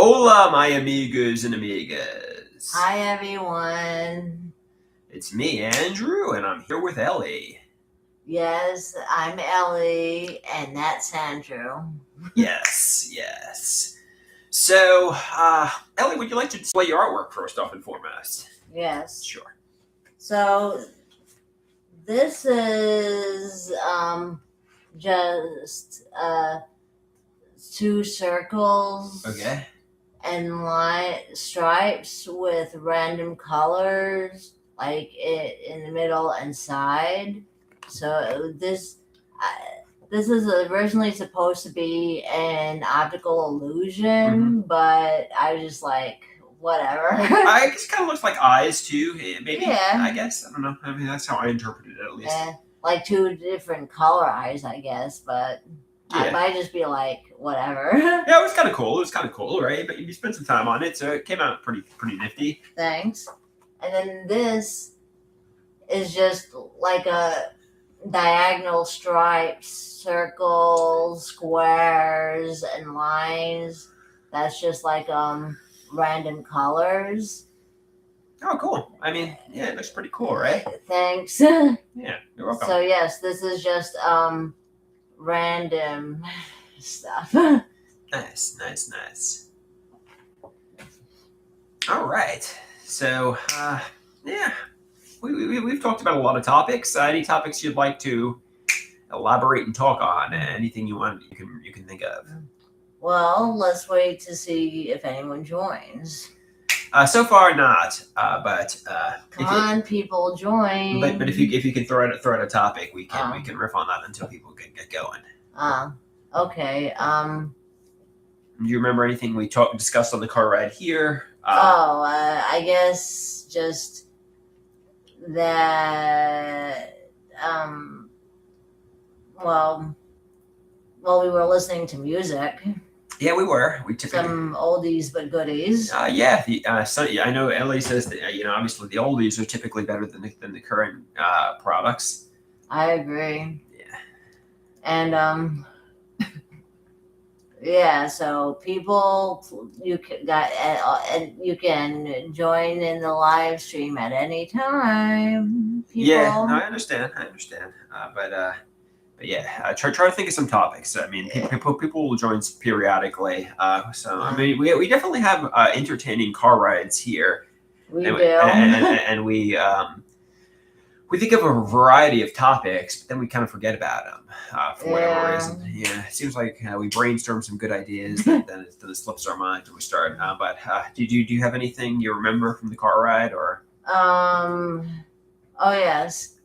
Hola, my amigos and amigas. Hi, everyone. It's me, Andrew, and I'm here with Ellie. Yes, I'm Ellie, and that's Andrew. Yes. So, Ellie, would you like to display your artwork first off and foremost? Yes. Sure. So, this is just two circles. Okay. And stripes with random colors, like in the middle and side. So this is originally supposed to be an optical illusion, but I was just like, whatever. I guess it kind of looks like eyes too, maybe. Yeah. I guess. I don't know. I mean, that's how I interpreted it at least. Like two different color eyes, I guess, but. Yeah. I might just be like, whatever. Yeah, it was kind of cool. Right? But you spent some time on it, so it came out pretty nifty. Thanks. And then this is just like a diagonal stripes, circles, squares, and lines. That's just like random colors. Oh, cool. I mean, yeah, it looks pretty cool, right? Thanks. Yeah, you're welcome. So yes, this is just random stuff. Nice. All right. So, yeah, we've talked about a lot of topics. Any topics you'd like to elaborate and talk on? Anything you want, you can think of. Well, let's wait to see if anyone joins. So far, not. But come on, people, join. But if you can throw out a topic, we can riff on that until people can get going. Okay. Do you remember anything we discussed on the car ride here? I guess just that. Well, we were listening to music. Yeah, we were. We took some oldies but goodies. Yeah. I know Ellie says that obviously the oldies are typically better than the current products. I agree. Yeah. And yeah. So people, you can join in the live stream at any time. People. Yeah, no, I understand. But yeah, try to think of some topics. I mean, people will join periodically. I mean, we definitely have entertaining car rides here. We do, and we think of a variety of topics, but then we kind of forget about them for whatever reason. Yeah, it seems like we brainstorm some good ideas, then it slips our mind and we start. But do you have anything you remember from the car ride or? Oh yes,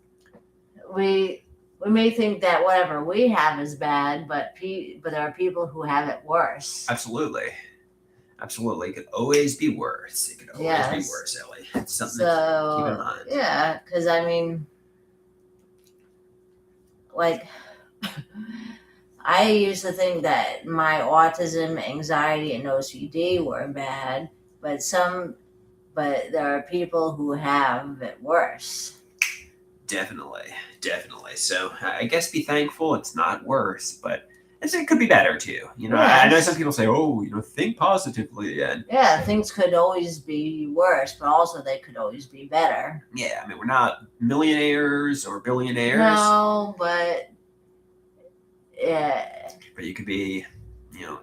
we may think that whatever we have is bad, but there are people who have it worse. Absolutely. It could always be worse. It could always be worse, Ellie. It's something to keep in mind. Yeah, because I mean, like, I used to think that my autism, anxiety, and OCD were bad, but there are people who have it worse. Definitely. So I guess be thankful it's not worse, but it could be better too. I know some people say, think positively. And yeah, things could always be worse, but also they could always be better. Yeah, I mean, we're not millionaires or billionaires. No, but yeah. But you could be,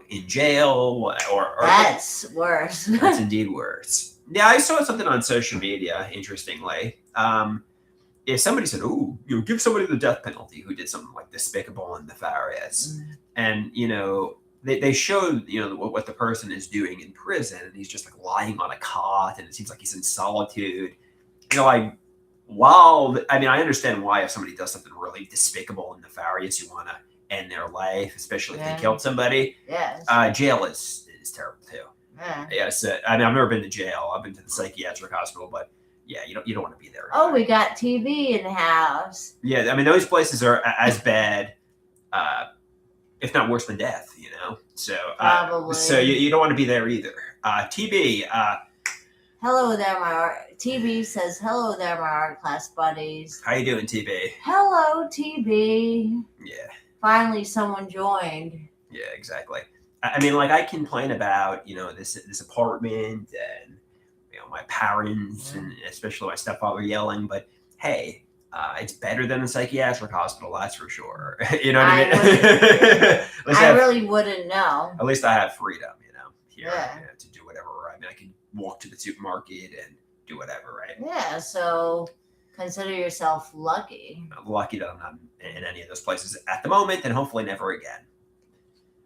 in jail or that's worse. That's indeed worse. Yeah, I saw something on social media, interestingly. If somebody said, give somebody the death penalty who did something like despicable and nefarious. And, they showed, what the person is doing in prison, and he's just like lying on a cot, and it seems like he's in solitude. Like, I mean, I understand why if somebody does something really despicable and nefarious, you want to end their life, especially if they killed somebody. Yes. Jail is terrible too. Yeah. Yes. I mean, I've never been to jail. I've been to the psychiatric hospital, but yeah, you don't want to be there. Oh, we got TV in the house. Yeah, I mean, those places are as bad, if not worse than death. So probably. So you don't want to be there either. TB. Hello there, TB says hello there, my art class buddies. How you doing, TB? Hello, TB. Yeah. Finally, someone joined. Yeah, exactly. I mean, like I complain about this apartment and my parents and especially my stepfather yelling, but hey, it's better than a psychiatric hospital, that's for sure. You know what I mean? At least I really wouldn't know. At least I have freedom, here Yeah. to do whatever. I mean, I can walk to the supermarket and do whatever, right? Yeah, so consider yourself lucky. I'm lucky that I'm not in any of those places at the moment, and hopefully never again.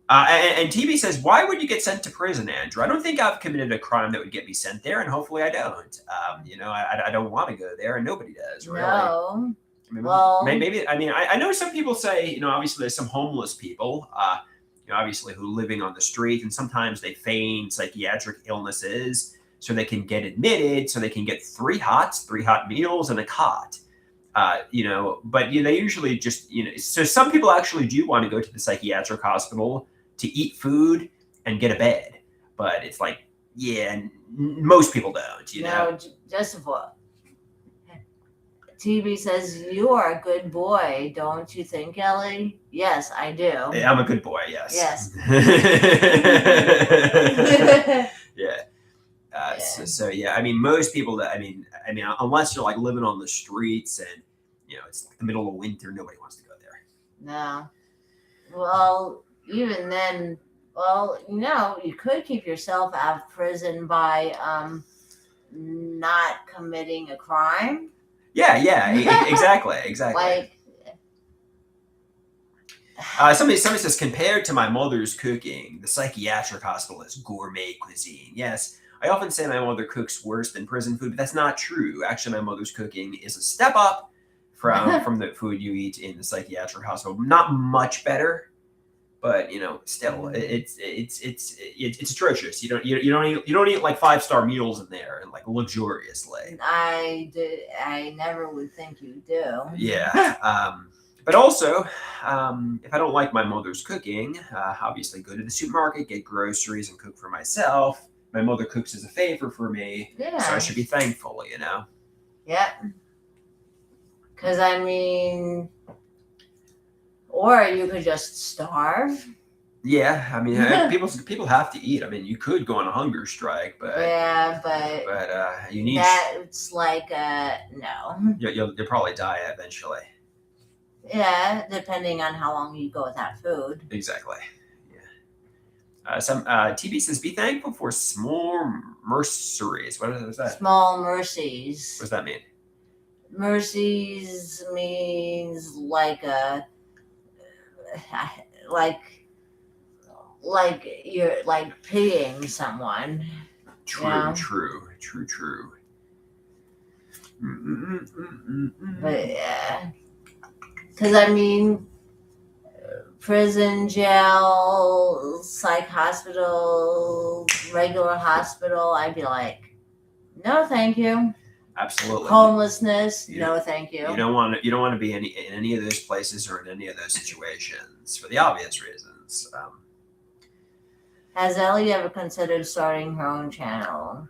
And TB says, "Why would you get sent to prison, Andrew? I don't think I've committed a crime that would get me sent there, and hopefully I don't. I don't want to go there, and nobody does, really. No. I mean, Well, maybe. I mean, I know some people say, obviously there's some homeless people, obviously who are living on the street, and sometimes they feign psychiatric illnesses so they can get admitted, so they can get three hot meals and a cot. But they usually just, so some people actually do want to go to the psychiatric hospital to eat food and get a bed, but it's like, yeah, most people don't, No, just what? TB says, you are a good boy, don't you think, Ellie? Yes, I do. I'm a good boy, yes. Yes. Yeah. So yeah, I mean, most people I mean, unless you're like living on the streets and it's like the middle of winter, nobody wants to go there. No. Well, even then, you could keep yourself out of prison by not committing a crime. Yeah, exactly. Like, somebody says, compared to my mother's cooking, the psychiatric hospital is gourmet cuisine. Yes, I often say my mother cooks worse than prison food, but that's not true. Actually, my mother's cooking is a step up from the food you eat in the psychiatric hospital. Not much better, but still, it's atrocious. You don't eat like 5-star meals in there and like luxuriously. I never would think you do. Yeah. But also, if I don't like my mother's cooking, obviously go to the supermarket, get groceries, and cook for myself. My mother cooks as a favor for me, so I should be thankful, Yep. Because I mean, or you could just starve. Yeah, I mean, people have to eat. I mean, you could go on a hunger strike, but you need. That's like no. You'll probably die eventually. Yeah, depending on how long you go without food. Exactly. Yeah. Some TB says, "Be thankful for small merceries." What is that? Small mercies. What does that mean? Mercies means like you're like pitying someone. True. But yeah, because I mean, prison, jail, psych hospital, regular hospital, I'd be like, no, thank you. Absolutely. Homelessness, no, thank you. You don't want to be in any of those places or in any of those situations for the obvious reasons. Has Ellie ever considered starting her own channel?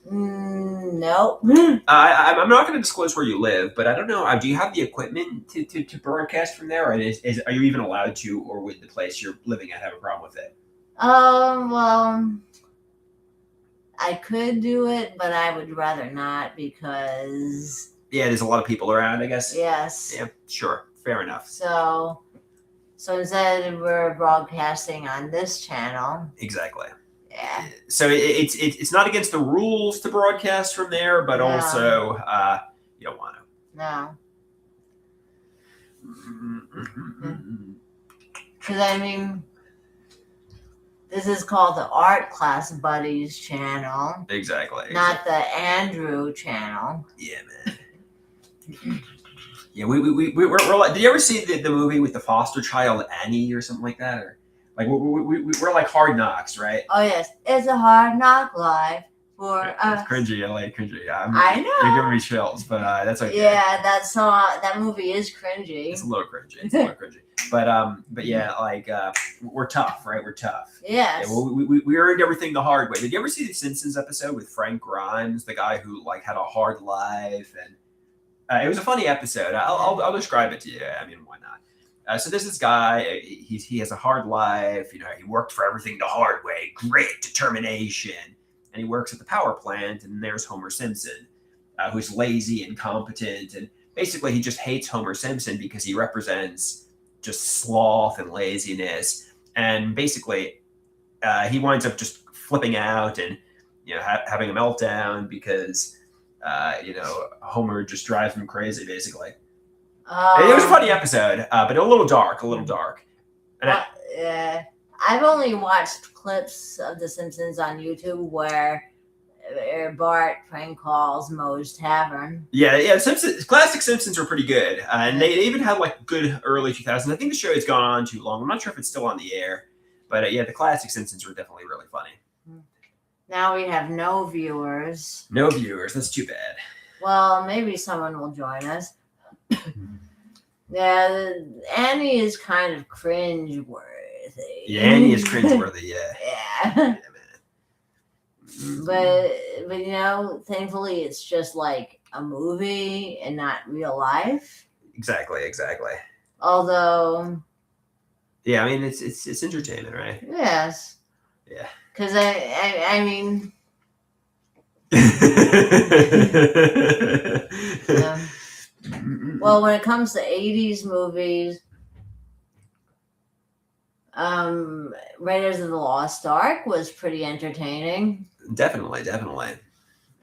Nope. I'm not going to disclose where you live, but I don't know. Do you have the equipment to broadcast from there, or are you even allowed to, or would the place you're living at have a problem with it? Well, I could do it, but I would rather not because... Yeah, there's a lot of people around, I guess. Yes. Yeah, sure. Fair enough. So instead we're broadcasting on this channel. Exactly. Yeah. So it's not against the rules to broadcast from there, but also you don't want to. No. Because I mean... This is called the Art Class Buddies channel. Exactly. Not the Andrew channel. Yeah, man. Yeah, we're like. Did you ever see the movie with the foster child Annie or something like that? Or like we're like Hard Knocks, right? Oh yes, it's a hard knock life for us. It's cringy. I like cringy. I know. You're giving me chills, but that's okay. Yeah, that movie is cringy. It's a little cringy. But yeah, like we're tough, right? We're tough. Yes. Yeah, we earned everything the hard way. Did you ever see the Simpsons episode with Frank Grimes, the guy who like had a hard life, and it was a funny episode. I'll describe it to you. I mean, why not? So there's this guy. He has a hard life. He worked for everything the hard way. Grit, determination, and he works at the power plant. And there's Homer Simpson, who's lazy, incompetent, and basically he just hates Homer Simpson because he represents just sloth and laziness. And basically, he winds up just flipping out and having a meltdown because Homer just drives him crazy, basically. It was a funny episode, but a little dark, And yeah, I've only watched clips of The Simpsons on YouTube where Bart prank calls Moe's Tavern. yeah, classic Simpsons were pretty good, and they even had like good early 2000s. I think the show has gone on too long. I'm not sure if it's still on the air, but yeah, the classic Simpsons were definitely really funny. Now we have no viewers. No viewers. That's too bad. Well, maybe someone will join us. Yeah, Annie is kind of cringe-worthy. Yeah, Annie is cringe-worthy, yeah. Yeah. Yeah, man. But thankfully it's just like a movie and not real life. Exactly. Although, yeah, I mean it's entertainment, right? yes. Yeah. Because I mean, well, when it comes to 80s movies, Raiders of the Lost Ark was pretty entertaining. Definitely.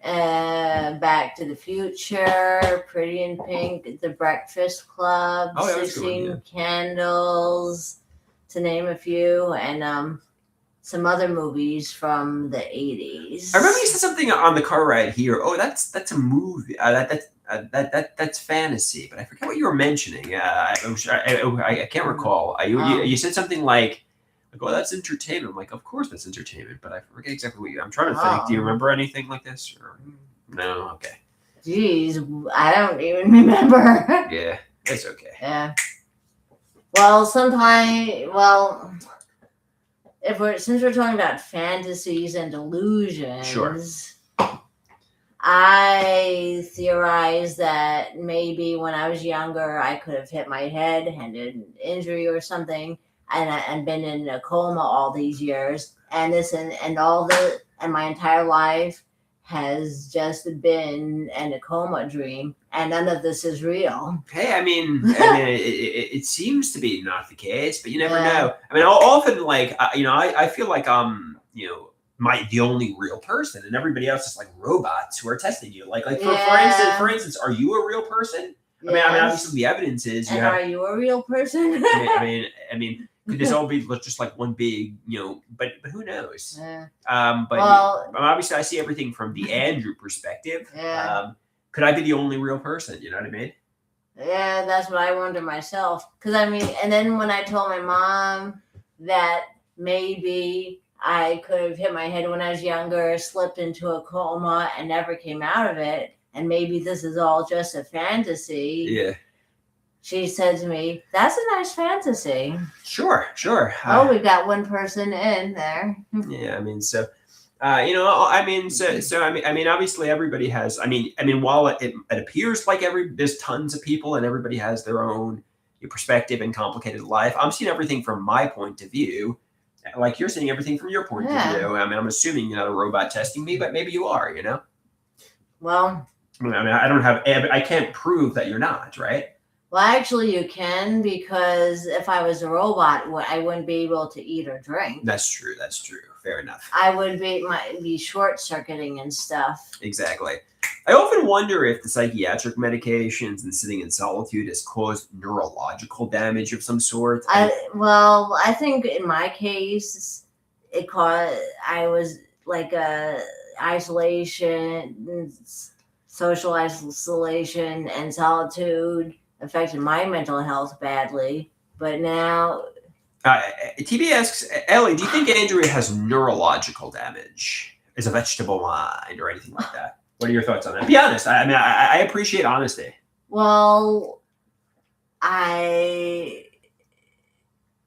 Back to the Future, Pretty in Pink, The Breakfast Club, Oh, that was 16 good one, Candles, to name a few, and some other movies from the 80s. I remember you said something on the car ride here. Oh, that's a movie. That's fantasy, but I forget what you were mentioning. I can't recall. You said something like, oh, that's entertainment. I'm like, of course that's entertainment, but I forget exactly what I'm trying to think. Do you remember anything like this? Or no? Okay. Jeez, I don't even remember. Yeah, it's okay. Yeah. Well, since we're talking about fantasies and delusions, Sure. I theorize that maybe when I was younger, I could have hit my head, had an injury or something, and been in a coma all these years, and my entire life has just been in a coma dream, and none of this is real. Hey, I mean, it seems to be not the case, but you never know. I mean, often, like, I feel like the only real person, and everybody else is like robots who are testing you. Like for instance, are you a real person? Yes. I mean, obviously the evidence is. Are you a real person? I mean, could this all be just like one big, But who knows? Yeah. But obviously, I see everything from the Andrew perspective. Yeah. Could I be the only real person? You know what I mean? Yeah, that's what I wonder myself. Because and then when I told my mom that maybe I could have hit my head when I was younger, slipped into a coma, and never came out of it, and maybe this is all just a fantasy. Yeah. She said to me, "That's a nice fantasy." Sure. We've got one person in there. Yeah, I mean, so. Obviously everybody has. I mean, while it appears like there's tons of people and everybody has their own perspective and complicated life. I'm seeing everything from my point of view, like you're seeing everything from your point of view. I mean, I'm assuming you're not a robot testing me, but maybe you are. Well, I can't prove that you're not, right? Well, actually, you can, because if I was a robot, I wouldn't be able to eat or drink. That's true. Fair enough. I would be short-circuiting and stuff. Exactly. I often wonder if the psychiatric medications and sitting in solitude has caused neurological damage of some sort. I think in my case, I was like isolation, social isolation, and solitude affected my mental health badly. But now, TB asks, Ellie, do you think Andrea has neurological damage? Is a vegetable mind or anything like that? What are your thoughts on that? Be honest. I appreciate honesty. Well, I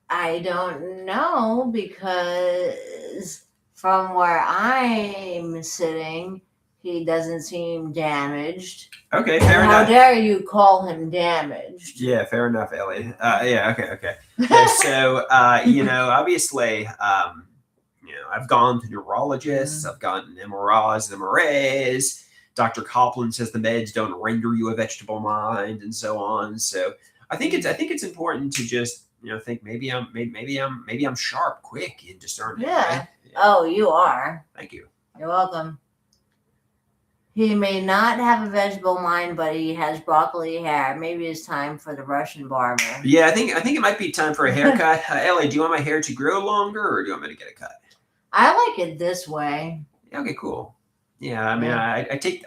don't know, because from where I'm sitting, he doesn't seem damaged. Okay, And fair how enough. dare you call him damaged? Yeah, fair enough, Ellie. Yeah, okay. So, obviously, I've gone to neurologists, I've gotten MRIs, MRAs. Dr. Copland says the meds don't render you a vegetable mind, and so on. So, I think it's important to just think maybe I'm sharp, quick in discerning. Yeah. Right? Yeah. Oh, you are. Thank you. You're welcome. He may not have a vegetable mind, but he has broccoli hair. Maybe it's time for the Russian barber. Yeah, I think it might be time for a haircut. Ellie, do you want my hair to grow longer, or do you want me to get a cut? I like it this way. Okay, cool. Yeah, I mean, I take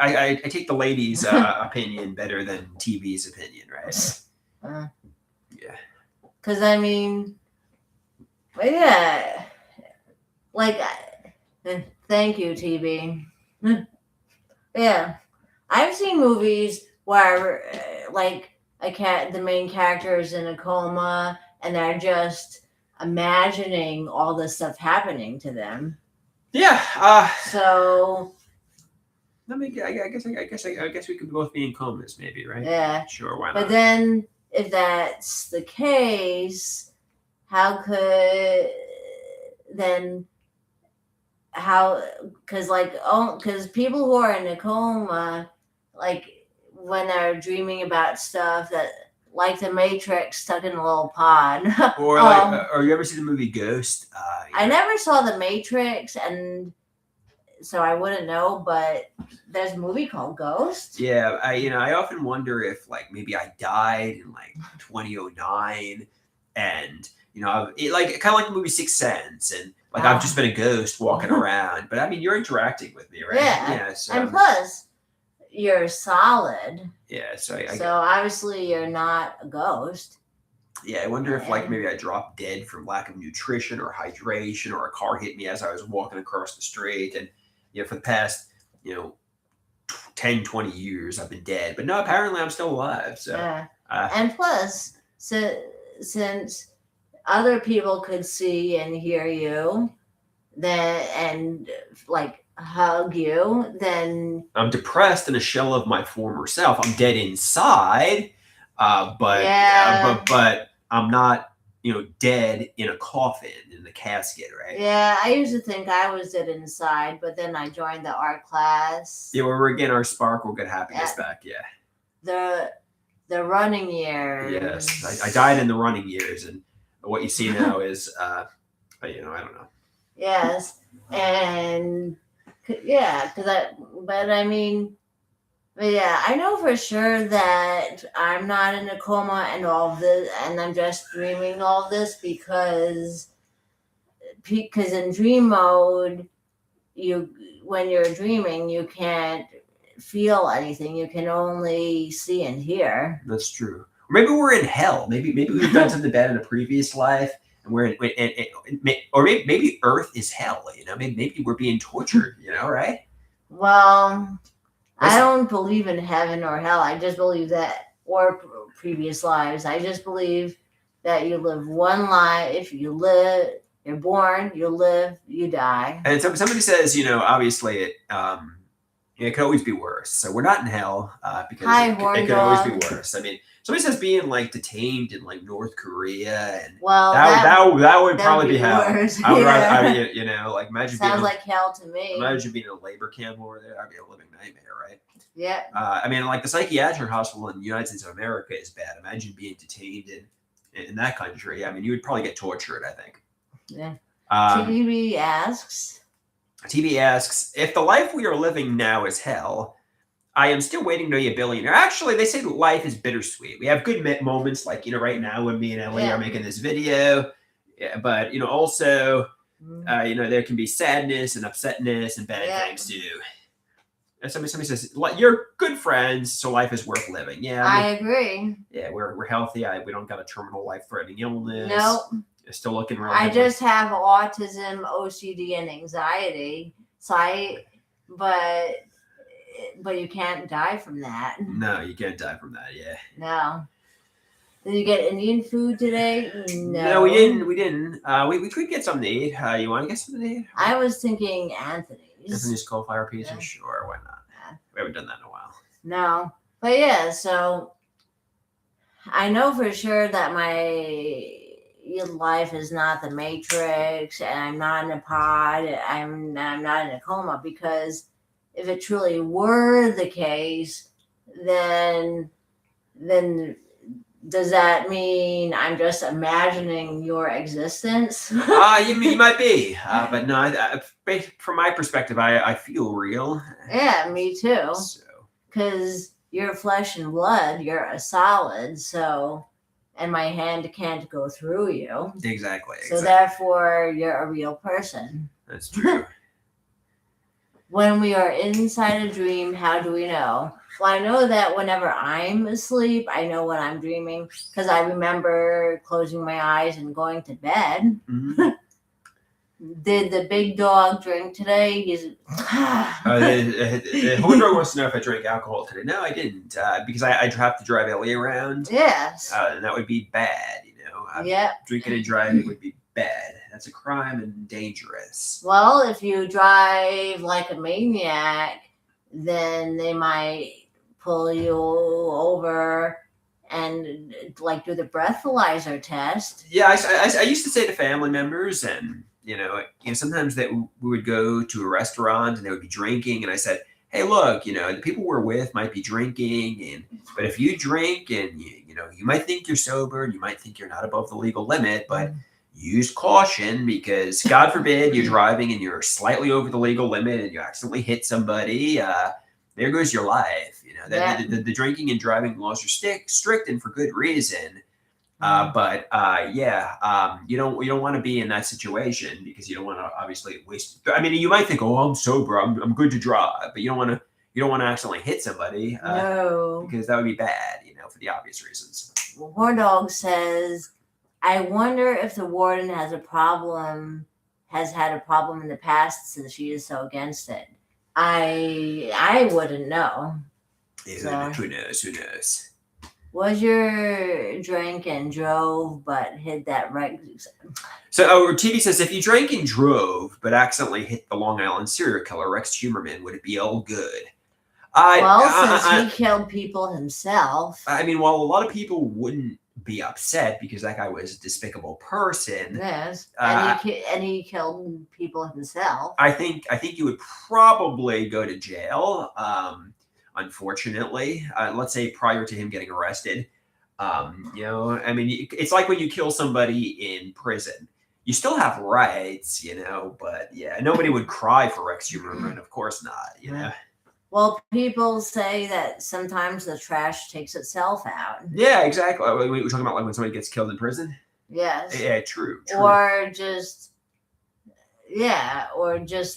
the ladies' opinion better than TV's opinion, right? Yeah. Because I mean, yeah, like, thank you, TV. Yeah, I've seen movies where like the main character is in a coma and they're just imagining all this stuff happening to them. Yeah. So. I mean, I guess we could both be in comas, maybe, right? Yeah. Sure, why not? But then, if that's the case, because people who are in a coma, like when they're dreaming about stuff that, like the Matrix stuck in a little pod. Or or you ever see the movie Ghost? I never saw the Matrix, and so I wouldn't know, but there's a movie called Ghost. Yeah, I often wonder if maybe I died in 2009, and kind of like the movie Sixth Sense, and I've just been a ghost walking around. But I mean, you're interacting with me, right? Yeah. So, and plus, you're solid. Yeah. So obviously you're not a ghost. Yeah, I wonder if maybe I dropped dead from lack of nutrition or hydration, or a car hit me as I was walking across the street, and for the past 10, 20 years I've been dead. But no, apparently I'm still alive. So and plus, since other people could see and hear you, and hug you, then I'm depressed in a shell of my former self. I'm dead inside, but I'm not dead in a coffin in the casket, right? Yeah, I used to think I was dead inside, but then I joined the art class. Yeah, we're getting our spark, we'll get happiness back. Yeah. The running years. Yes, I died in the running years, and what you see now is, I don't know. Yes, and yeah, I know for sure that I'm not in a coma and all of this, and I'm just dreaming all this because in dream mode, when you're dreaming, you can't feel anything. You can only see and hear. That's true. Or maybe we're in hell. Maybe we've done something bad in a previous life, and we're maybe Earth is hell. Maybe we're being tortured. Right? Well, I don't believe in heaven or hell. I just believe that, or previous lives. I just believe that you live one life. You're born, you live, you die. And somebody says, obviously it could always be worse. So we're not in hell because it could always be worse. I mean, somebody says being detained in North Korea, and that would probably be hell. Worse. I would rather, imagine sounds like hell to me. Imagine being in a labor camp over there. That'd be a living nightmare, right? Yeah. I mean, the psychiatric hospital in the United States of America is bad. Imagine being detained in that country. I mean, you would probably get tortured, I think. Yeah. TV asks, if the life we are living now is hell, I am still waiting to be a billionaire. Actually, they say life is bittersweet. We have good moments, right now when me and Ellie are making this video. Yeah, but also, there can be sadness and upsetness and bad things too. And somebody says, you're good friends, so life is worth living. Yeah, I agree. Yeah, we're healthy. We don't got a terminal life-threatening illness. Nope. Still looking around. I just have autism, OCD, and anxiety. But you can't die from that. No, you can't die from that. Yeah. No. Did you get Indian food today? No, we didn't. We could get something to eat. You want to get something to eat? I was thinking Anthony's. Anthony's coal fire pizza? Yeah. Sure, why not? We haven't done that in a while. No. But yeah, so I know for sure that my life is not the Matrix, and I'm not in a pod. I'm not in a coma, because if it truly were the case, then does that mean I'm just imagining your existence? You might be, but no. From my perspective, I feel real. Yeah, me too. So. Because you're flesh and blood, you're a solid, so, and my hand can't go through you. Exactly. So therefore, you're a real person. That's true. When we are inside a dream, how do we know? Well, I know that whenever I'm asleep, I know when I'm dreaming, because I remember closing my eyes and going to bed. Mm-hmm. Did the big dog drink today? He's. The Horndog wants to know if I drank alcohol today. No, I didn't, because I have to drive Ellie around. Yes. And that would be bad, Yeah. Drinking and driving would be bad. That's a crime and dangerous. Well, if you drive like a maniac, then they might pull you over and like do the breathalyzer test. Yeah, I used to say to family members, and sometimes that we would go to a restaurant and they would be drinking, and I said, hey, look, the people we're with might be drinking, but if you drink and you might think you're sober and you might think you're not above the legal limit, but use caution, because God forbid you're driving and you're slightly over the legal limit and you accidentally hit somebody. There goes your life. The drinking and driving laws are strict and for good reason. But you don't want to be in that situation, because you don't want to obviously waste. I mean, you might think, oh, I'm sober, I'm good to drive, but you don't want to accidentally hit somebody. No, because that would be bad, for the obvious reasons. Well, Horndog says, I wonder if the warden has had a problem in the past, since she is so against it. I wouldn't know. Yeah, who knows? Was your drink and drove but hit that right? So TV says, if you drank and drove but accidentally hit the Long Island serial killer Rex Humerman, would it be all good? Since he killed people himself. I mean, while a lot of people wouldn't be upset because that guy was a despicable person. Yes, and he killed people himself. I think you would probably go to jail. Unfortunately, let's say prior to him getting arrested. I mean, it's like when you kill somebody in prison. You still have rights, but yeah, nobody would cry for Rex Humerman, of course not, Well, people say that sometimes the trash takes itself out. Yeah, exactly. We're talking about like when somebody gets killed in prison? Yes. Yeah, true. Or just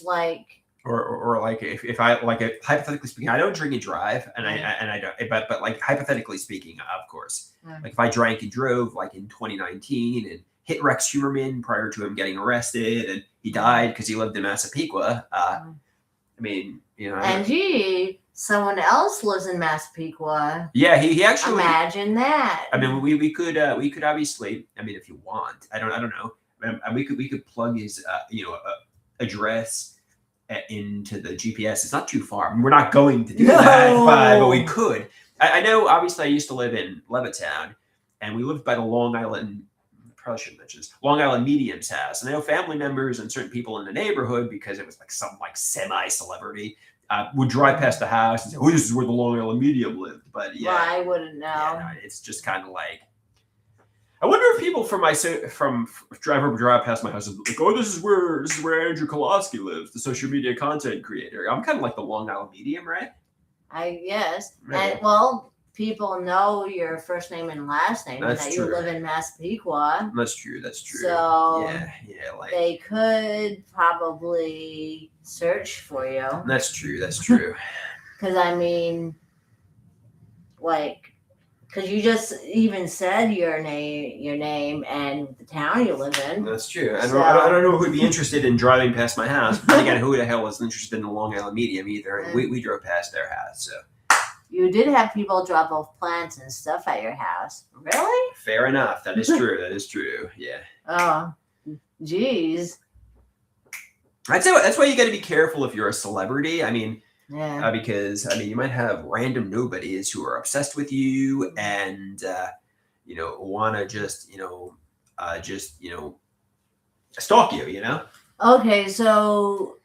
like. Or like if I hypothetically speaking, I don't drink and drive, and I don't, but like hypothetically speaking, of course, like if I drank and drove like in 2019 and hit Rex Humerman prior to him getting arrested, and he died because he lived in Massapequa. I mean, and someone else lives in Massapequa. Yeah, he actually. Imagine that. I mean, we could obviously. I mean, if you want, I don't know. We could plug his address into the GPS. It's not too far. I mean, we're not going to do that, but we could. I know. Obviously, I used to live in Levittown, and we lived by the Long Island. Probably shouldn't mention this. Long Island Medium's house, and I know family members and certain people in the neighborhood, because it was like some like semi-celebrity, would drive past the house and say, "Oh, this is where the Long Island Medium lived." But yeah, well, I wouldn't know. Yeah, no, it's just kind of like. I wonder if people from drive past my house is like, "Oh, this is where Andrew Koloski lives, the social media content creator." I'm kind of like the Long Island Medium, right? I guess, Right. And well, people know your first name and last name, That's and that true. you live in Massapequa. That's true. So yeah, like they could probably search for you. That's true. Because I mean, like, because you just even said your name and the town you live in. That's true. I don't know who'd be interested in driving past my house. But again, who the hell was interested in the Long Island Medium either? And we drove past their house, so. You did have people drop off plants and stuff at your house. Really? Fair enough. That is true. Yeah. Oh, geez. I'd say that's why you got to be careful if you're a celebrity. I mean, Yeah. Because I mean, you might have random nobodies who are obsessed with you and want to just stalk you. Okay, so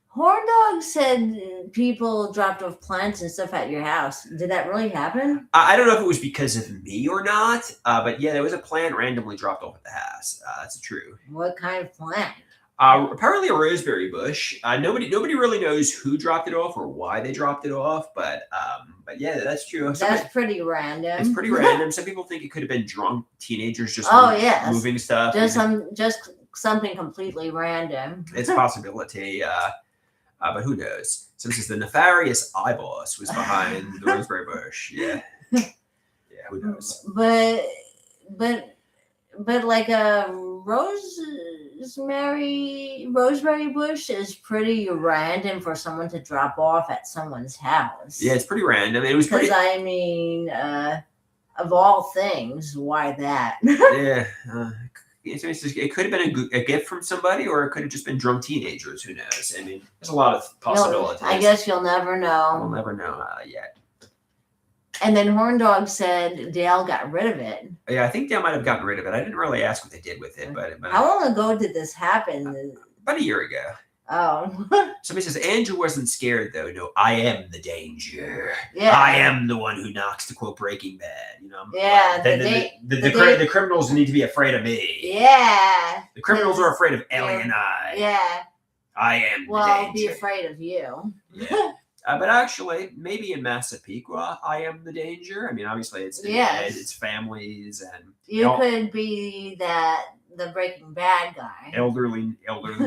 Horn Dog said people dropped off plants and stuff at your house. Did that really happen? I don't know if it was because of me or not, but yeah, there was a plant randomly dropped off at the house. That's true. What kind of plant? Apparently a roseberry bush. Nobody really knows who dropped it off or why they dropped it off, but yeah, that's true. That's pretty random. It's pretty random. Some people think it could have been drunk teenagers just yes. moving stuff. Just something completely random. It's a possibility, but who knows? So this is the nefarious eyeballs was behind the roseberry bush. Yeah, who knows? But like a roseberry bush is pretty random for someone to drop off at someone's house. Yeah, it's pretty random. It was pretty. Because I mean, of all things, why that? Yeah. It could have been a gift from somebody, or it could have just been drunk teenagers. Who knows? I mean, there's a lot of possibilities. I guess you'll never know. We'll never know yet. And then Horn Dog said Dale got rid of it. Yeah, I think Dale might have gotten rid of it. I didn't really ask what they did with it, but how long ago did this happen? About a year ago. Oh. Somebody says Andrew wasn't scared though. No, I am the danger. Yeah. I am the one who knocks, to quote Breaking Bad. Yeah. The criminals need to be afraid of me. Yeah. The criminals are afraid of Ellie and I. Yeah. I am the danger. Well, be afraid of you. Yeah. But actually, maybe in Massapequa, I am the danger. I mean, obviously, it's families and you could be the Breaking Bad guy, elderly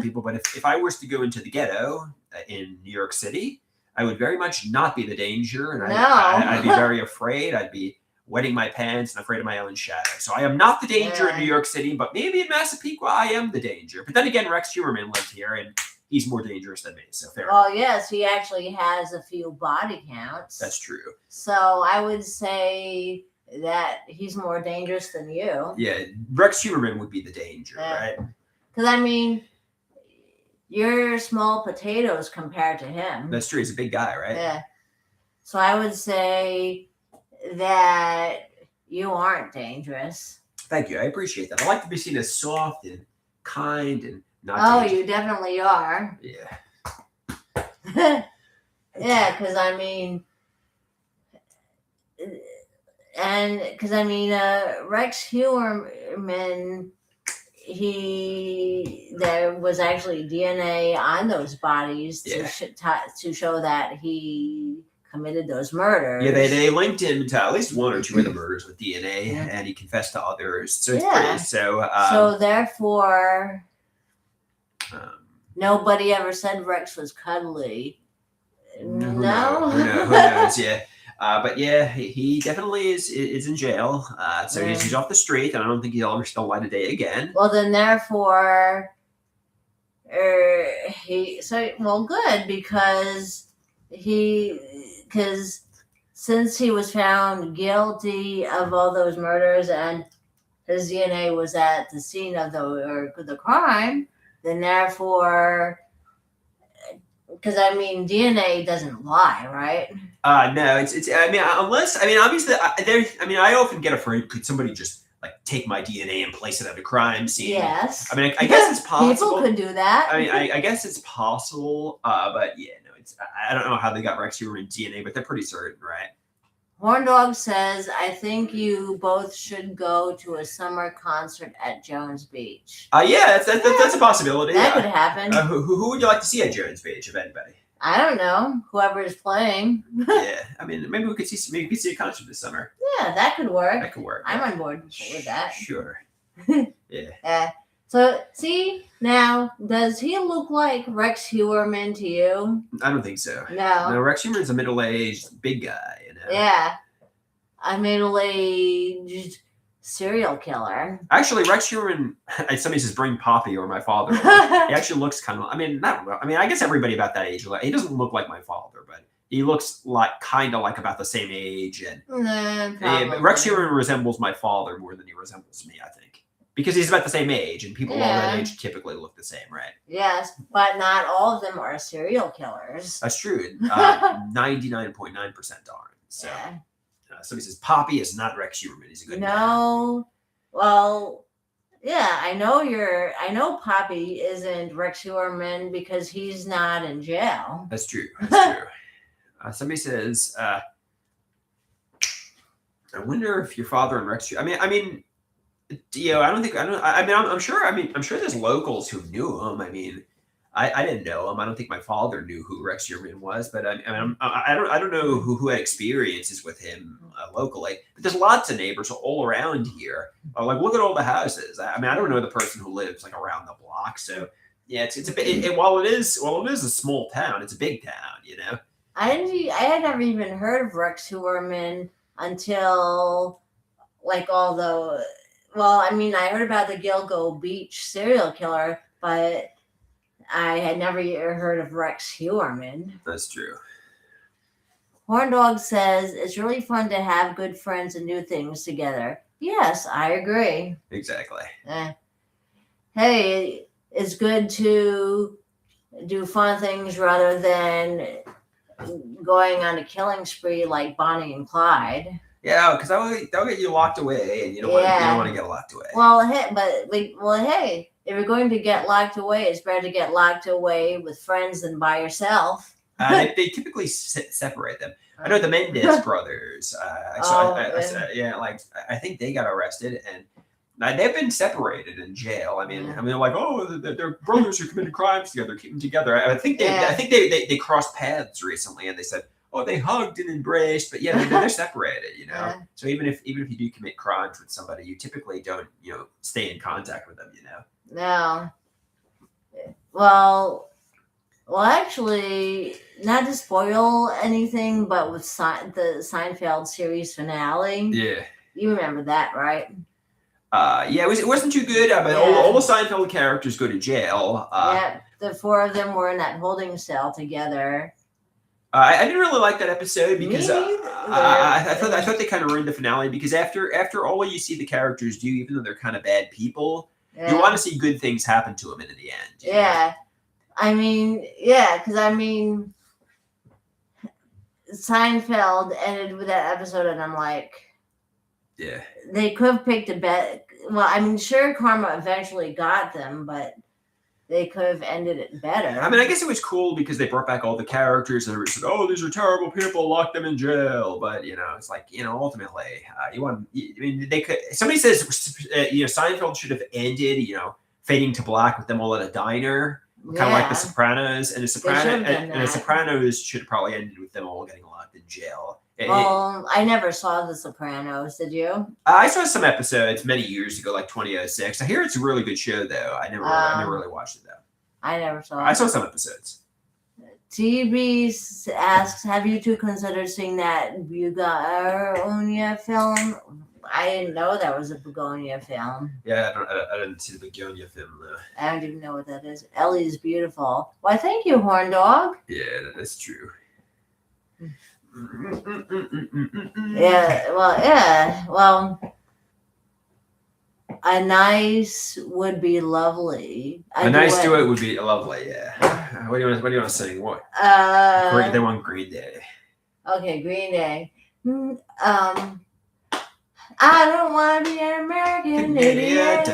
people. But if I was to go into the ghetto in New York City, I would very much not be the danger, and I'd be very afraid. I'd be wetting my pants and afraid of my own shadow. So I am not the danger in New York City, but maybe in Massapequa, I am the danger. But then again, Rex Huberman lived here, and he's more dangerous than me, so fair. Well, yes, he actually has a few body counts. That's true. So I would say that he's more dangerous than you. Yeah, Rex Huberman would be the danger, right? Because, I mean, you're small potatoes compared to him. That's true. He's a big guy, right? Yeah. So I would say that you aren't dangerous. Thank you. I appreciate that. I like to be seen as soft and kind and not dangerous. You definitely are. Yeah. Yeah, because I mean, Rex Huberman, there was actually DNA on those bodies to show that he committed those murders. Yeah, they linked him to at least one or two of the murders with DNA, and he confessed to others. So it's pretty, so therefore, nobody ever said Rex was cuddly. No. Who knows? Yeah. But yeah, he definitely is in jail. So he's off the street, and I don't think he'll ever still light a day again. Well, then therefore, good, because since he was found guilty of all those murders and his DNA was at the scene of the crime, then therefore, because I mean DNA doesn't lie, right? No, it's. I mean, obviously, I often get afraid. Could somebody just like take my DNA and place it at a crime scene? Yes. I mean, I guess it's possible. People could do that. I mean, I guess it's possible. But yeah, no, I don't know how they got Rex Huberman DNA, but they're pretty certain, right? Horn Dog says, I think you both should go to a summer concert at Jones Beach. Yeah, that's a possibility. That could happen. Who would you like to see at Jones Beach, if anybody? I don't know. Whoever is playing. Yeah, I mean, maybe we could see a concert this summer. Yeah, that could work. That could work. I'm on board with that. Sure. Yeah. So, see, now, does he look like Rex Huberman to you? I don't think so. No. Rex Huberman's a middle-aged big guy, you know? Yeah. A middle-aged serial killer. Actually, Rex Huberman, somebody says bring Poppy or my father. He actually looks kind of, I guess everybody about that age, he doesn't look like my father, but he looks kind of like about the same age. And but Rex Huberman resembles my father more than he resembles me, I think. because he's about the same age, and people all that Yeah. age typically look the same, right? Yes, but not all of them are serial killers. That's true. 99.9% aren't. So Yeah. somebody says Poppy is not Rex Huberman. He's a good man. No. Well, yeah, I know Poppy isn't Rex Huerman because he's not in jail. That's true. That's true. Somebody says, I wonder if your father and Rex. I mean, I'm sure. I'm sure there's locals who knew him. I mean, I didn't know him. I don't think my father knew who Rex Huberman was, but I don't know who had experiences with him locally. But there's lots of neighbors all around here. Like, look at all the houses. I don't know the person who lives like around the block. So yeah, it's a bit. While it is a small town, it's a big town. You know. I had never even heard of Rex Huerman until like all the. Well, I mean, I heard about the Gilgo Beach serial killer, but I had never heard of Rex Huerman. That's true. Horn Dog says it's really fun to have good friends and do things together. Yes, I agree. Exactly. Hey, it's good to do fun things rather than going on a killing spree like Bonnie and Clyde. Yeah, because that'll get you locked away, and you don't want to get locked away. Well, hey, if you're going to get locked away, it's better to get locked away with friends than by yourself. They typically separate them. I know the Mendez brothers. I think they got arrested, and they've been separated in jail. I mean, like, oh, they're brothers who committed crimes together, keep them together. I think they crossed paths recently, and they said, oh, they hugged and embraced, but yeah, they're separated, you know. Yeah. So even if you do commit crimes with somebody, you typically don't, stay in contact with them, you know. No. Well, actually, not to spoil anything, but with the Seinfeld series finale. Yeah. You remember that, right? Yeah, it wasn't too good. But all the Seinfeld characters go to jail. Yeah, the four of them were in that holding cell together. I didn't really like that episode because I thought they kind of ruined the finale because after all you see the characters do, even though they're kind of bad people, you want to see good things happen to them in the end. Yeah. Know? I mean, because Seinfeld ended with that episode, and I'm like, yeah, they could have picked a bet. Well, I mean, sure, karma eventually got them, but they could have ended it better. I mean, I guess it was cool because they brought back all the characters and they said, "Oh, these are terrible people, lock them in jail." But it's like ultimately, they could. Somebody says, Seinfeld should have ended, fading to black with them all at a diner. Kind of like The Sopranos, and The Sopranos should have probably ended with them all getting locked in jail. Well, I never saw The Sopranos. Did you? I saw some episodes many years ago, like 2006. I hear it's a really good show, though. I never really watched it, though. I never saw it. I saw some episodes. TB asks, have you two considered seeing that Begonia film? I didn't know that was a Begonia film. Yeah, I didn't see the Begonia film, though. I don't even know what that is. Ellie's beautiful. Why, thank you, Horn Dog. Yeah, that's true. Well, a nice would be lovely. A nice duet would be lovely, yeah. What do you want to sing? What? They want Green Day. Okay, Green Day. I don't want to be an American idiot.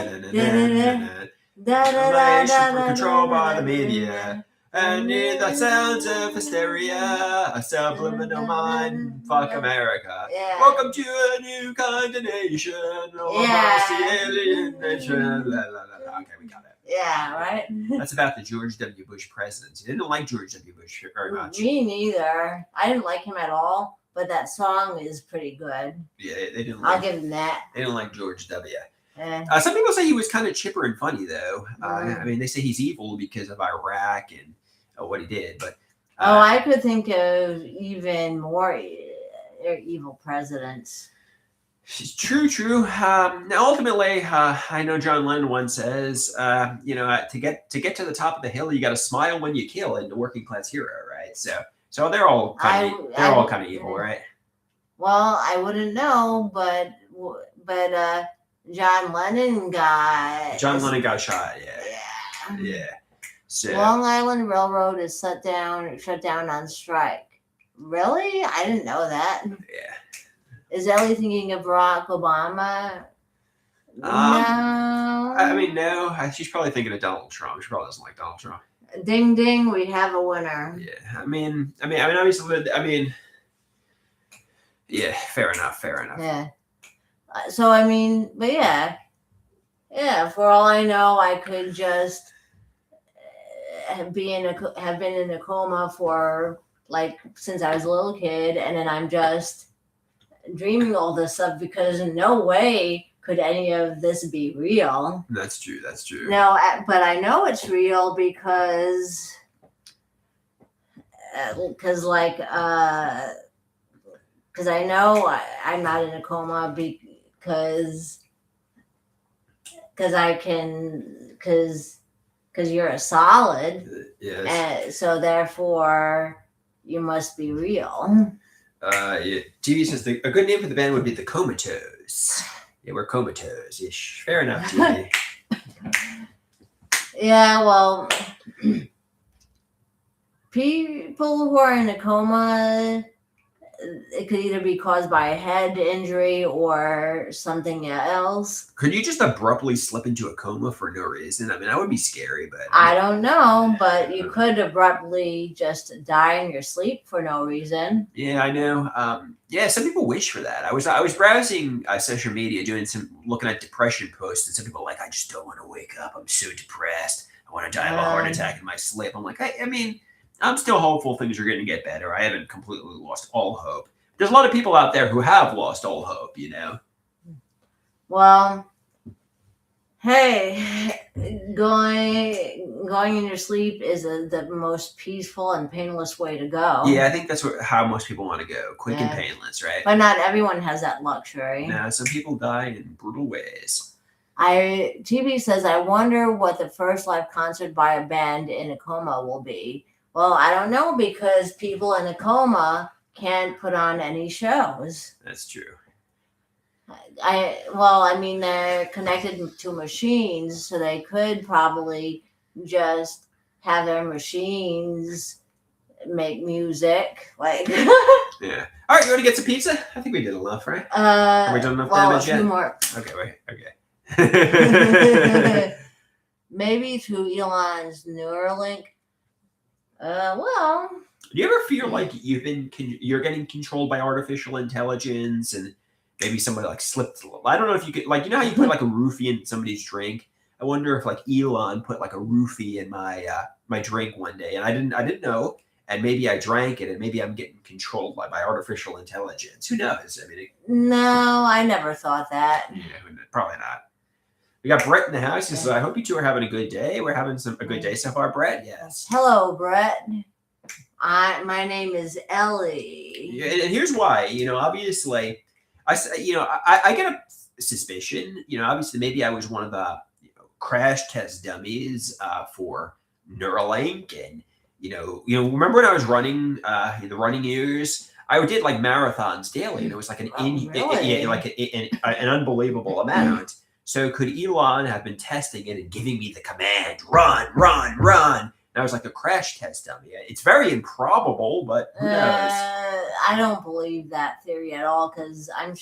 Controlled by the media. And near the sounds of hysteria, a subliminal mind, fuck America. Yeah. Welcome to a new kind of nation. Alien nation. Okay, we got it. Yeah, right? That's about the George W. Bush presidency. They didn't like George W. Bush very much. Me neither. I didn't like him at all, but that song is pretty good. Yeah, they didn't I'll give him that. They didn't like George W. Some people say he was kind of chipper and funny, though. They say he's evil because of Iraq and what he did, but I could think of even more evil presidents. True. Now, ultimately, I know John Lennon once says, to get to the top of the hill, you got to smile when you kill, and the working class hero, right? So they're all kind of evil, right? Well, I wouldn't know, but John Lennon got shot. Yeah. yeah. Yeah. So Long Island Railroad is shut down on strike. Really? I didn't know that. yeah. Is Ellie thinking of Barack Obama? No. I mean, no. She's probably thinking of Donald Trump. She probably doesn't like Donald Trump. Ding ding, we have a winner. Yeah. I mean, obviously, yeah. Fair enough. Yeah. So I mean, but yeah. For all I know, I could just have been in a coma for like since I was a little kid, and then I'm just dreaming all this stuff because in no way could any of this be real. That's true. No, but I know it's real because I know I'm not in a coma because you're a solid. Yes. And so therefore you must be real. Yeah. TV says a good name for the band would be the Comatose. Yeah, we're comatose ish. Fair enough, TV. Yeah, well, people who are in a coma, it could either be caused by a head injury or something else. Could you just abruptly slip into a coma for no reason? I mean, that would be scary, but I don't know, but you could abruptly just die in your sleep for no reason. Yeah, I know. Yeah, some people wish for that. I was browsing social media, looking at depression posts, and some people are like, I just don't want to wake up. I'm so depressed. I want to die of a heart attack in my sleep. I'm like, I mean, I'm still hopeful things are going to get better. I haven't completely lost all hope. There's a lot of people out there who have lost all hope, you know? Well, hey, going in your sleep is the most peaceful and painless way to go. Yeah, I think that's how most people want to go. Quick and painless, right? But not everyone has that luxury. No, some people die in brutal ways. TV says, I wonder what the first live concert by a band in a coma will be. Well, I don't know because people in a coma can't put on any shows. That's true. I mean, they're connected to machines, so they could probably just have their machines make music. Like, yeah. All right, you want to get some pizza? I think we did enough, right? Have we done enough damage yet? A few more. Okay, wait. Okay. Maybe through Elon's Neuralink. Well. Do you ever feel like you're getting controlled by artificial intelligence and maybe somebody like slipped? I don't know if you could, like, you know how you put like a roofie in somebody's drink? I wonder if like Elon put like a roofie in my my drink one day and I didn't know, and maybe I drank it and maybe I'm getting controlled by artificial intelligence. Who knows? I mean, no, I never thought that. Yeah, probably not. We got Brett in the house. He says, I hope you two are having a good day. We're having a good day so far, Brett. Yes. Hello, Brett. My name is Ellie. Yeah, and here's why. You know, obviously, I get a suspicion. You know, obviously, maybe I was one of the crash test dummies for Neuralink, and remember when I was running the running years? I did like marathons daily, and it was like an unbelievable amount. So could Elon have been testing it and giving me the command, run, run, run? And I was like a crash test dummy. It's very improbable, but who knows? I don't believe that theory at all because I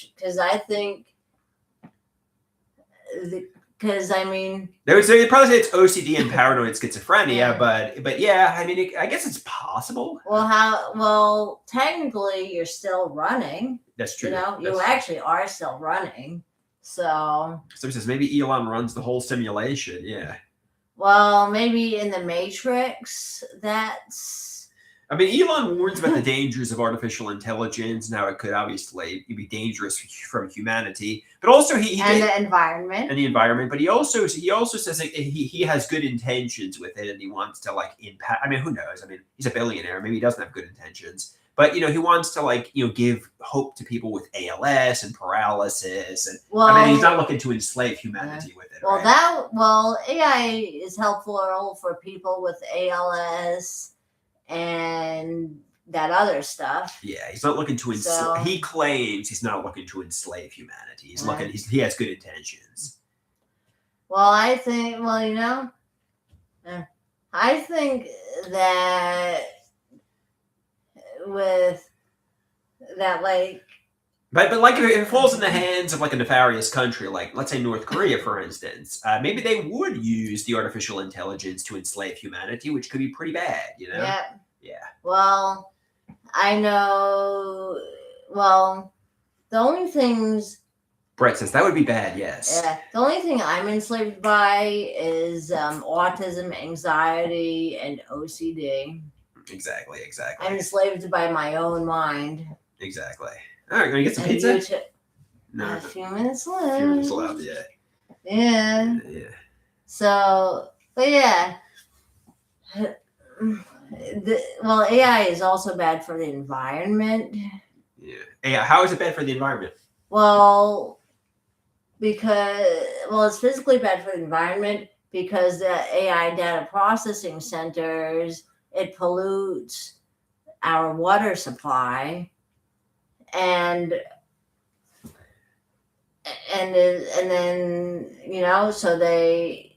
think I mean they would probably say it's OCD and paranoid schizophrenia, but yeah, I mean I guess it's possible. Well, technically you're still running. That's true. You actually are still running. So he says maybe Elon runs the whole simulation. Yeah. Well, maybe in the Matrix, I mean, Elon warns about the dangers of artificial intelligence and how it could obviously be dangerous from humanity, but also the environment. But he also says that he has good intentions with it, and he wants to like impact. I mean, who knows? I mean, he's a billionaire. Maybe he doesn't have good intentions. But he wants to give hope to people with ALS and paralysis, and I mean he's not looking to enslave humanity with it. Well, AI is helpful for people with ALS and that other stuff. Yeah, he's not looking to enslave. So- He claims he's not looking to enslave humanity. He's Yeah. looking. He has good intentions. Well, I think. Well, I think that with that, like, But like if it falls in the hands of like a nefarious country, like let's say North Korea, for instance, maybe they would use the artificial intelligence to enslave humanity, which could be pretty bad. yeah. Yeah. Well, I know. Well, the only things. Brett says that would be bad. Yes. Yeah, the only thing I'm enslaved by is autism, anxiety, and OCD. Exactly. I'm enslaved by my own mind. Exactly. All right, gonna get some And pizza. you should- No, A few minutes a left. few minutes left. Yeah. Yeah. So, but yeah. Well, AI is also bad for the environment. Yeah. Yeah. How is it bad for the environment? Well, it's physically bad for the environment because the AI data processing centers, it pollutes our water supply, and then so they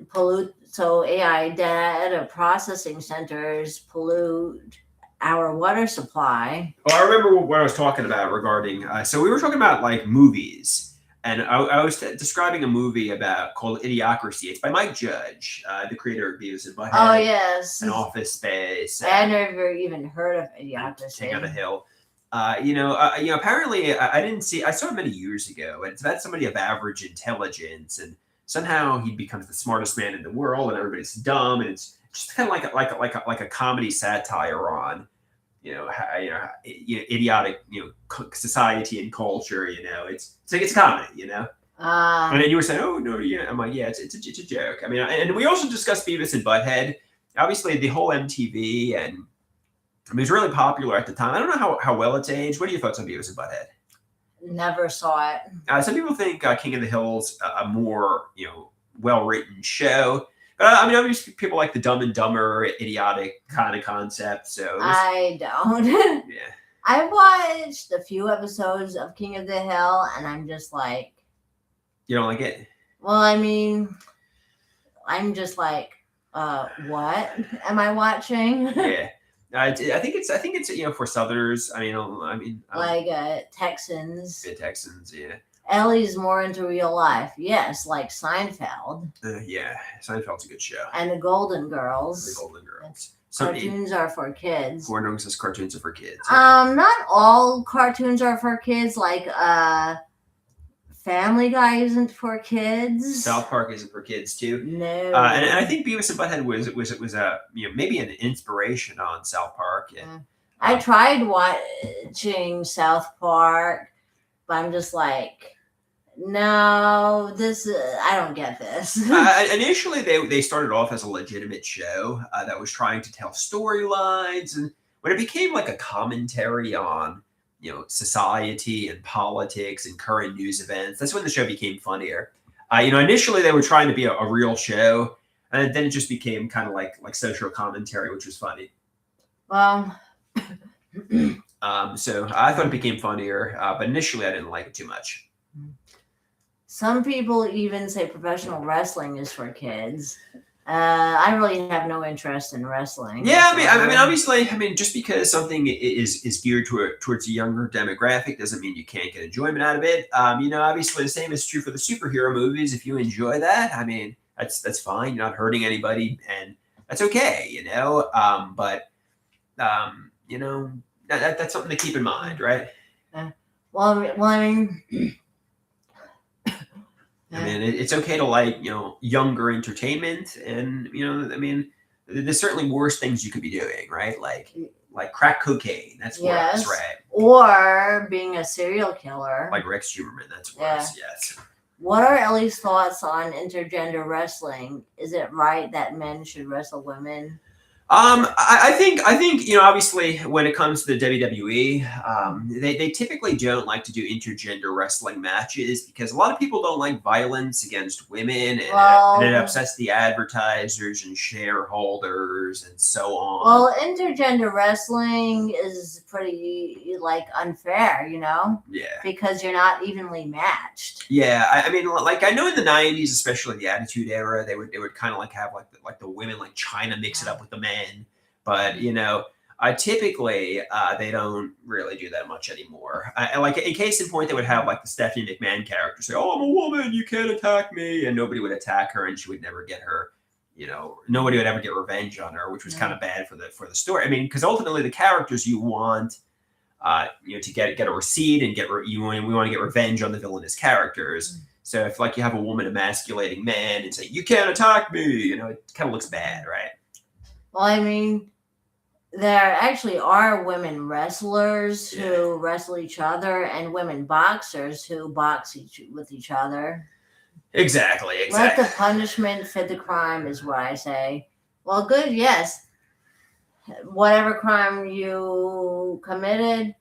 pollute. So AI data processing centers pollute our water supply. Oh, I remember what I was talking about regarding. So we were talking about like movies, and I was describing a movie called Idiocracy. It's by Mike Judge, the creator of Beavis and Butthead. Oh yes, An Office Space. I never even heard of Idiocracy. King on a Hill. Apparently I didn't see. I saw it many years ago, and it's about somebody of average intelligence, and somehow he becomes the smartest man in the world, and everybody's dumb, and it's just kind of like a comedy satire on idiotic society and culture. It's like it's comedy. And then you were saying, oh no, yeah. I'm like, yeah, it's a joke. I mean, and we also discussed Beavis and Butthead. Obviously, the whole MTV and it was really popular at the time. I don't know how well it's aged. What are your thoughts on Beavis and Butthead? Never saw it. Some people think King of the Hill's a more well-written show. But I mean, obviously, people like the Dumb and Dumber, idiotic kind of concept. So I don't. Yeah. I watched a few episodes of King of the Hill, and I'm just like, you don't like it? Well, I mean, I'm just like, what am I watching? Yeah. I think it's for Southerners. Like Texans. The Texans, yeah. Ellie's more into real life, yes, like Seinfeld. Yeah, Seinfeld's a good show. And the Golden Girls. The Golden Girls. Cartoons are for kids. Gordon says cartoons are for kids. Not all cartoons are for kids. Like Family Guy isn't for kids. South Park isn't for kids too. No. And I think Beavis and Butthead was maybe an inspiration on South Park. And, I tried watching South Park, but I'm just like, no, I don't get this. Initially, they started off as a legitimate show that was trying to tell storylines, and when it became like a commentary on society and politics and current news events, that's when the show became funnier. Initially they were trying to be a real show, and then it just became kind of like social commentary, which was funny. Well, so I thought it became funnier, but initially I didn't like it too much. Some people even say professional wrestling is for kids. I really have no interest in wrestling. Yeah, I mean, obviously, just because something is geared towards a younger demographic doesn't mean you can't get enjoyment out of it. Obviously, the same is true for the superhero movies. If you enjoy that, I mean, that's fine. You're not hurting anybody, and that's okay. That's something to keep in mind, right? I mean, it's okay to like, younger entertainment, and there's certainly worse things you could be doing, right? Like crack cocaine, that's worse, right? Or being a serial killer, like Rex Huberman, that's worse. Yeah. Yes. What are Ellie's thoughts on intergender wrestling? Is it right that men should wrestle women? I think obviously when it comes to the WWE, they typically don't like to do intergender wrestling matches because a lot of people don't like violence against women, and it Well, upsets the advertisers and shareholders and so on. well, intergender wrestling is pretty like unfair, Yeah. because you're not evenly matched. Yeah, I mean, like I know in the '90s, especially the Attitude Era, they would kind of like have like the women like China mix it up with the men, but typically they don't really do that much anymore. Like in case in point, they would have like the Stephanie McMahon character say, "Oh, I'm a woman, you can't attack me," and nobody would attack her, and she would never get her. Nobody would ever get revenge on her, which was kind of bad for the story. I mean, because ultimately the characters you want to get a receipt and we want to get revenge on the villainous characters. So if like you have a woman emasculating man and say you can't attack me, it kind of looks bad, right? Well, I mean, there actually are women wrestlers who wrestle each other and women boxers who box with each other. Exactly. Let the punishment fit the crime is what I say. Well, good, yes. Whatever crime you committed,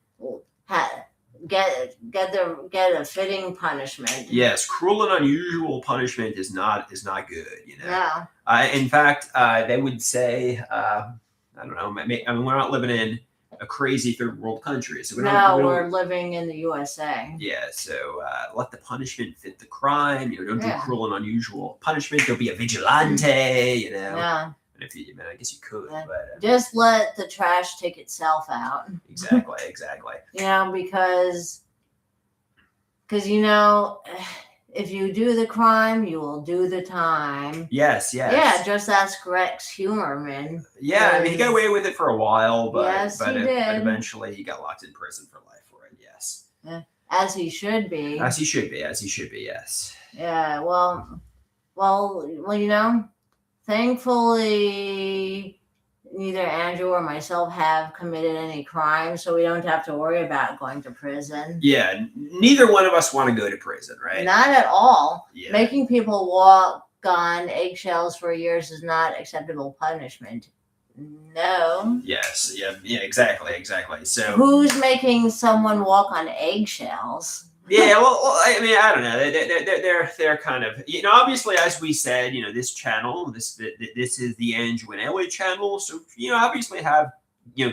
get a fitting punishment. Yes, cruel and unusual punishment is not good. Yeah. In fact, they would say, I don't know. I mean, we're not living in a crazy third world country, so we're living in the USA. Yeah, so let the punishment fit the crime. Don't do cruel and unusual punishment. Don't be a vigilante. Yeah. And if you, I guess you could, Yeah. but just let the trash take itself out. Exactly. Because if you do the crime, you will do the time. Yes. Yeah, just ask Rex Humerman. Yeah, I mean, he got away with it for a while, but he did. But eventually he got locked in prison for life for it. Yes. Yeah, as he should be. As he should be. Yes. Yeah. Well. Thankfully, neither Andrew or myself have committed any crime, so we don't have to worry about going to prison. Yeah, neither one of us want to go to prison, right? Not at all. Yeah. Making people walk on eggshells for years is not acceptable punishment. No. Yes. Yeah. Exactly. So who's making someone walk on eggshells? Yeah, well, I mean, I don't know. They're kind of, obviously, as we said, this channel, this is the Andrew and Elle channel, so obviously have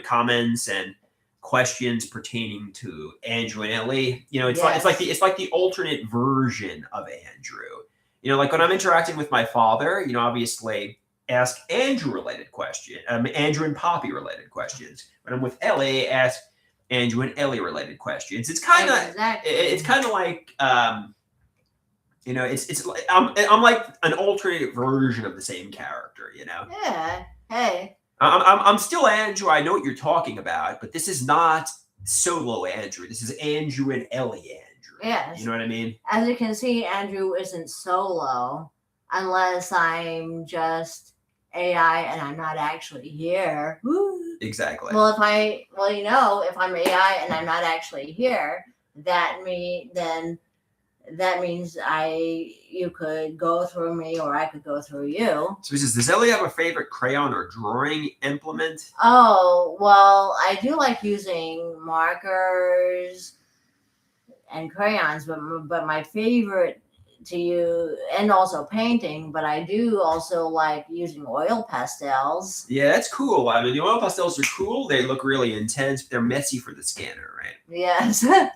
comments and questions pertaining to Andrew and Elle. It's like the alternate version of Andrew. Like when I'm interacting with my father, obviously ask Andrew related questions, Andrew and Poppy related questions. When I'm with Elle, ask Andrew and Elle related questions. It's kind of like it's I'm like an alternate version of the same character. Yeah. Hey. I'm still Andrew. I know what you're talking about, but this is not solo Andrew. This is Andrew and Elle Andrew. Yes. You know what I mean? As you can see, Andrew isn't solo unless I'm just AI and I'm not actually here. Exactly. Well, if I'm AI and I'm not actually here, that means you could go through me or I could go through you. So he says, does Elle have a favorite crayon or drawing implement? Oh, well, I do like using markers and crayons, but my favorite to use, and also painting, but I do also like using oil pastels. Yeah, that's cool. I mean, the oil pastels are cool. They look really intense, but they're messy for the scanner, right? Yes. Yeah.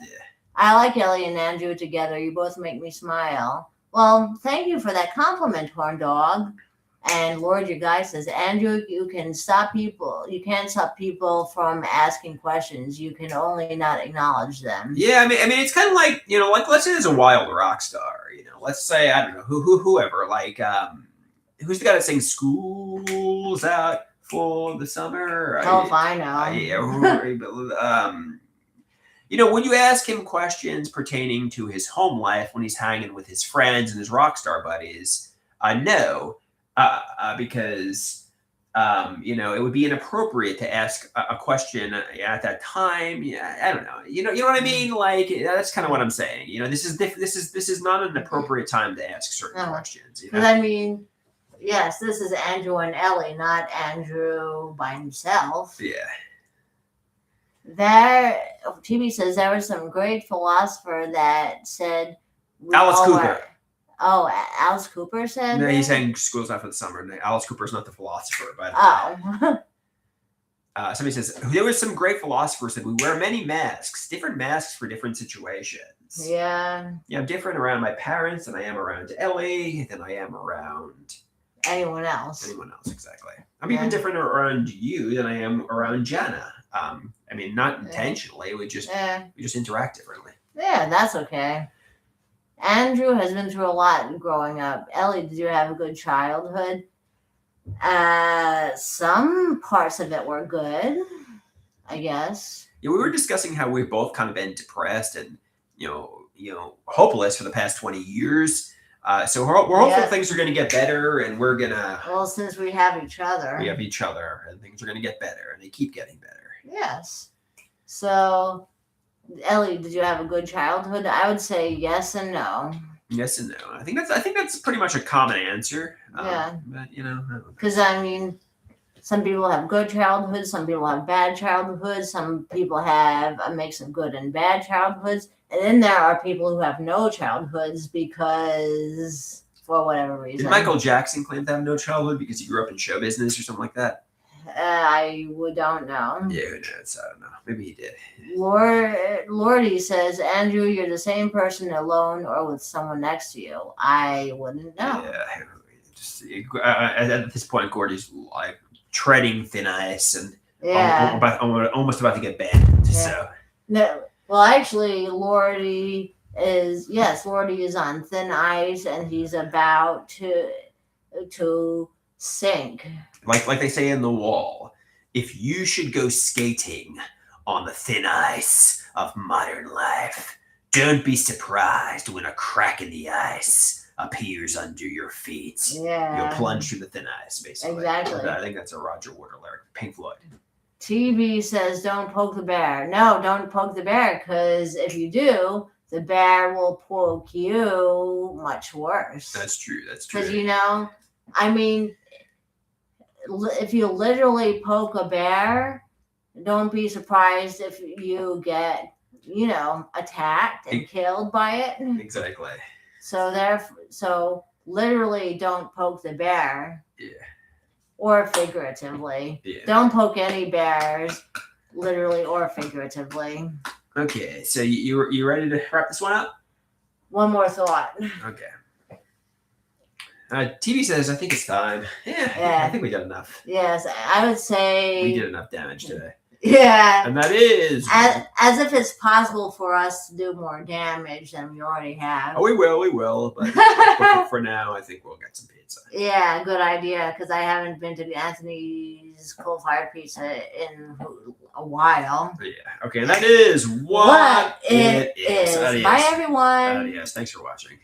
I like Elle and Andrew together. You both make me smile. Well, thank you for that compliment, Horn Dog. And Lord, your guy says, Andrew, you can't stop people from asking questions. You can only not acknowledge them. Yeah, I mean, it's kind of like, like let's say there's a wild rock star. Let's say, I don't know, whoever, like, who's the guy that sings "School's Out for the Summer"? Oh, if I know. When you ask him questions pertaining to his home life when he's hanging with his friends and his rock star buddies, no. Because it would be inappropriate to ask a question at that time. Yeah, I don't know. You know what I mean? Like that's kind of what I'm saying. This is not an appropriate time to ask certain questions. But I mean, yes, this is Andrew and Ellie, not Andrew by himself. Yeah. TV says there was some great philosopher that said Alice Cooper. Alice Cooper said No, he's that? saying school's not for the summer. No, Alice Cooper's not the philosopher, but Oh. somebody says there was some great philosophers that we wear many masks, different masks for different situations. Yeah. Yeah, I'm different around my parents than I am around Ellie, than I am around Anyone else. anyone else, exactly. I'm even different around you than I am around Jenna. I mean, not intentionally. We just interact differently. Yeah, that's okay. Andrew has been through a lot growing up. Ellie, did you have a good childhood? Some parts of it were good, I guess. Yeah, we were discussing how we've both kind of been depressed and hopeless for the past 20 years. So we're hopeful things are going to get better, and we're gonna. Well, since we have each other, and things are going to get better, and they keep getting better. Yes. So, Ellie, did you have a good childhood? I would say yes and no. Yes and no. I think that's pretty much a common answer. Yeah. But because I mean, some people have good childhoods, some people have bad childhoods, some people have a mix of good and bad childhoods, and then there are people who have no childhoods because for whatever reason. Did Michael Jackson claim to have no childhood because he grew up in show business or something like that? I don't know. Yeah, who knows? I don't know. Maybe he did. Lordy says, Andrew, you're the same person alone or with someone next to you. I wouldn't know. Yeah. Just, at this point, Gordy's like treading thin ice and almost about to get banned. Yeah. So no. Well, actually, Lordy is on thin ice and he's about to sink. Like they say in The Wall, if you should go skating on the thin ice of modern life, don't be surprised when a crack in the ice appears under your feet. Yeah. You'll plunge through the thin ice, basically. Exactly. I think that's a Roger Waters lyric. Pink Floyd. TV says don't poke the bear. No, don't poke the bear, because if you do, the bear will poke you much worse. That's true. Because, I mean, if you literally poke a bear, don't be surprised if you get, attacked and killed by it. Exactly. So literally don't poke the bear. Yeah. Or figuratively. Yeah. Don't poke any bears, literally or figuratively. Okay, so you ready to wrap this one up? One more thought. Okay. TV says, I think it's time. Yeah, I think we did enough. Yes, I would say... We did enough damage today. Yeah. And that is... As if it's possible for us to do more damage than we already have. Oh, we will. But for now, I think we'll get some pizza. Yeah, good idea, because I haven't been to Anthony's Coal-Fired Pizza in a while. Yeah, okay, and that is what it is. Adios. Bye, everyone. Adios. Thanks for watching.